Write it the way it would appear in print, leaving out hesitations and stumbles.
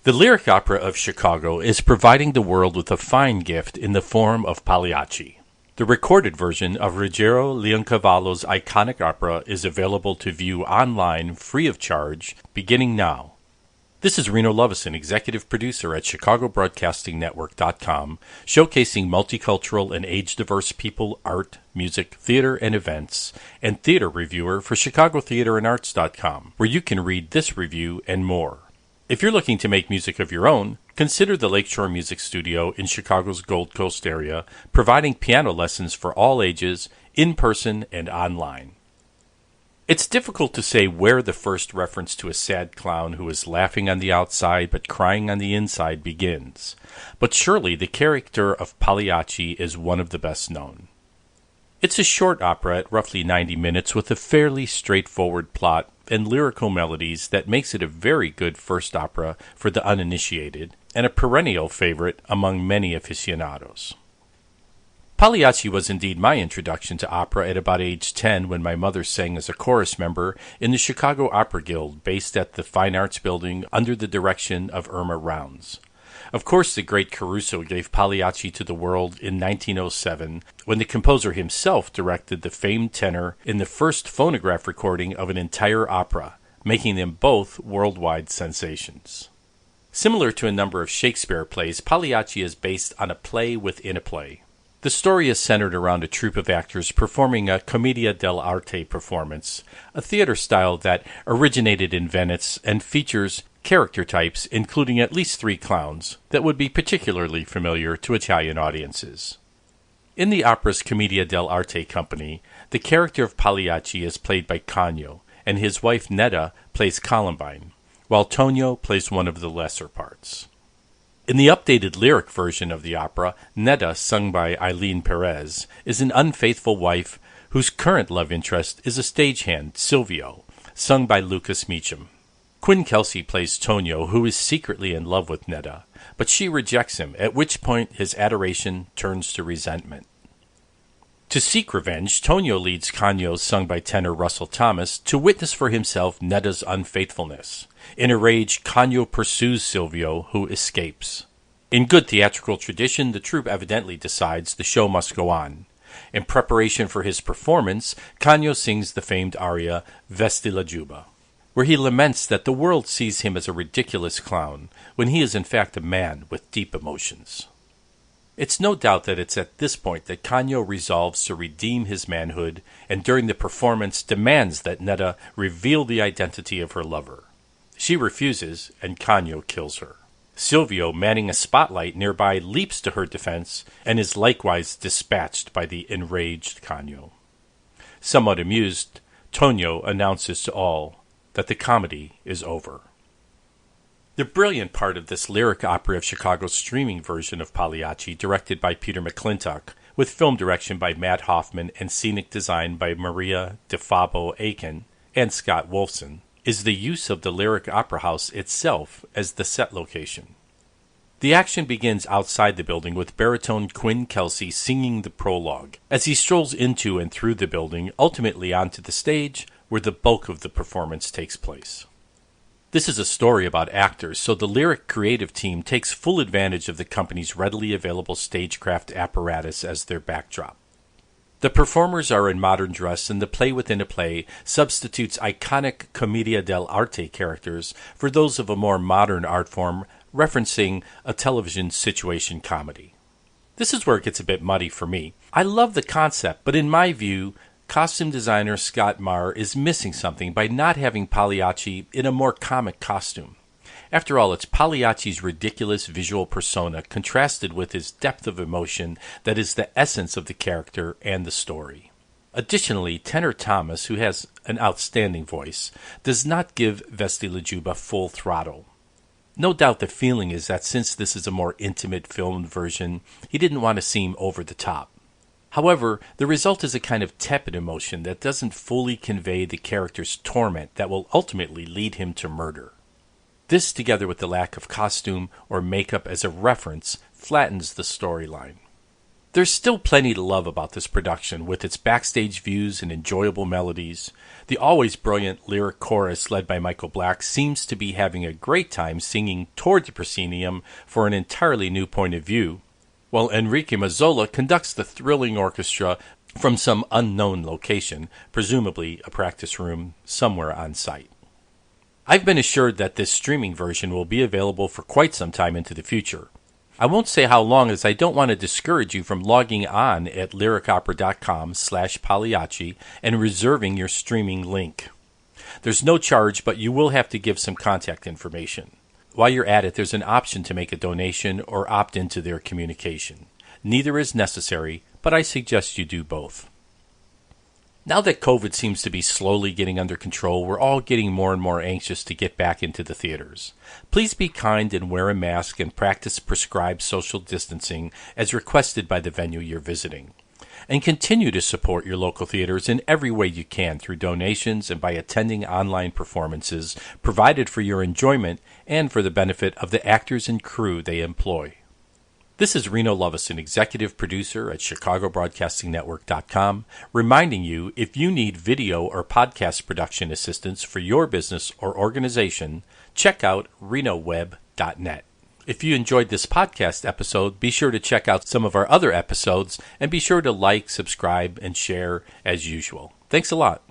The Lyric Opera of Chicago is providing the world with a fine gift in the form of Pagliacci. The recorded version of Ruggero Leoncavallo's iconic opera is available to view online free of charge, beginning now. This is Reno Lovison, executive producer at ChicagoBroadcastingNetwork.com, showcasing multicultural and age-diverse people, art, music, theater, and events, and theater reviewer for ChicagoTheaterAndArts.com, where you can read this review and more. If you're looking to make music of your own, consider the Lakeshore Music Studio in Chicago's Gold Coast area, providing piano lessons for all ages, in person and online. It's difficult to say where the first reference to a sad clown who is laughing on the outside but crying on the inside begins, but surely the character of Pagliacci is one of the best known. It's a short opera at roughly 90 minutes with a fairly straightforward plot and lyrical melodies that makes it a very good first opera for the uninitiated and a perennial favorite among many aficionados. Pagliacci was indeed my introduction to opera at about age 10 when my mother sang as a chorus member in the Chicago Opera Guild based at the Fine Arts Building under the direction of Irma Rounds. Of course, the great Caruso gave Pagliacci to the world in 1907 when the composer himself directed the famed tenor in the first phonograph recording of an entire opera, making them both worldwide sensations. Similar to a number of Shakespeare plays, Pagliacci is based on a play within a play. The story is centered around a troupe of actors performing a commedia dell'arte performance, a theater style that originated in Venice and features character types, including at least 3 clowns, that would be particularly familiar to Italian audiences. In the opera's Commedia dell'arte company, the character of Pagliacci is played by Canio, and his wife Netta plays Columbine, while Tonio plays one of the lesser parts. In the updated lyric version of the opera, Netta, sung by Eileen Perez, is an unfaithful wife whose current love interest is a stagehand, Silvio, sung by Lucas Meacham. Quinn Kelsey plays Tonio, who is secretly in love with Netta, but she rejects him, at which point his adoration turns to resentment. To seek revenge, Tonio leads Canio, sung by tenor Russell Thomas, to witness for himself Netta's unfaithfulness. In a rage, Canio pursues Silvio, who escapes. In good theatrical tradition, the troupe evidently decides the show must go on. In preparation for his performance, Canio sings the famed aria Vesti la Giubba, where he laments that the world sees him as a ridiculous clown, when he is in fact a man with deep emotions. It's no doubt that it's at this point that Canio resolves to redeem his manhood, and during the performance demands that Netta reveal the identity of her lover. She refuses, and Canio kills her. Silvio, manning a spotlight nearby, leaps to her defense, and is likewise dispatched by the enraged Canio. Somewhat amused, Tonio announces to all that the comedy is over. The brilliant part of this Lyric Opera of Chicago's streaming version of Pagliacci, directed by Peter McClintock, with film direction by Matt Hoffman and scenic design by Maria DeFabo Aiken and Scott Wolfson, is the use of the Lyric Opera House itself as the set location. The action begins outside the building with baritone Quinn Kelsey singing the prologue, as he strolls into and through the building, ultimately onto the stage, where the bulk of the performance takes place. This is a story about actors, so the Lyric creative team takes full advantage of the company's readily available stagecraft apparatus as their backdrop. The performers are in modern dress, and the play within a play substitutes iconic commedia dell'arte characters for those of a more modern art form, referencing a television situation comedy. This is where it gets a bit muddy for me. I love the concept, but in my view, costume designer Scott Marr is missing something by not having Pagliacci in a more comic costume. After all, it's Pagliacci's ridiculous visual persona contrasted with his depth of emotion that is the essence of the character and the story. Additionally, tenor Thomas, who has an outstanding voice, does not give Vesti la Giubba full throttle. No doubt the feeling is that since this is a more intimate filmed version, he didn't want to seem over the top. However, the result is a kind of tepid emotion that doesn't fully convey the character's torment that will ultimately lead him to murder. This, together with the lack of costume or makeup as a reference, flattens the storyline. There's still plenty to love about this production, with its backstage views and enjoyable melodies. The always brilliant lyric chorus led by Michael Black seems to be having a great time singing toward the proscenium for an entirely new point of view, while Enrique Mazzola conducts the thrilling orchestra from some unknown location, presumably a practice room somewhere on site. I've been assured that this streaming version will be available for quite some time into the future. I won't say how long, as I don't want to discourage you from logging on at lyricopera.com/Pagliacci and reserving your streaming link. There's no charge, but you will have to give some contact information. While you're at it, there's an option to make a donation or opt into their communication. Neither is necessary, but I suggest you do both. Now that COVID seems to be slowly getting under control, we're all getting more and more anxious to get back into the theaters. Please be kind and wear a mask and practice prescribed social distancing as requested by the venue you're visiting. And continue to support your local theaters in every way you can through donations and by attending online performances provided for your enjoyment and for the benefit of the actors and crew they employ. This is Reno Lovison, executive producer at ChicagoBroadcastingNetwork.com, reminding you, if you need video or podcast production assistance for your business or organization, check out renoweb.net. If you enjoyed this podcast episode, be sure to check out some of our other episodes and be sure to like, subscribe, and share as usual. Thanks a lot.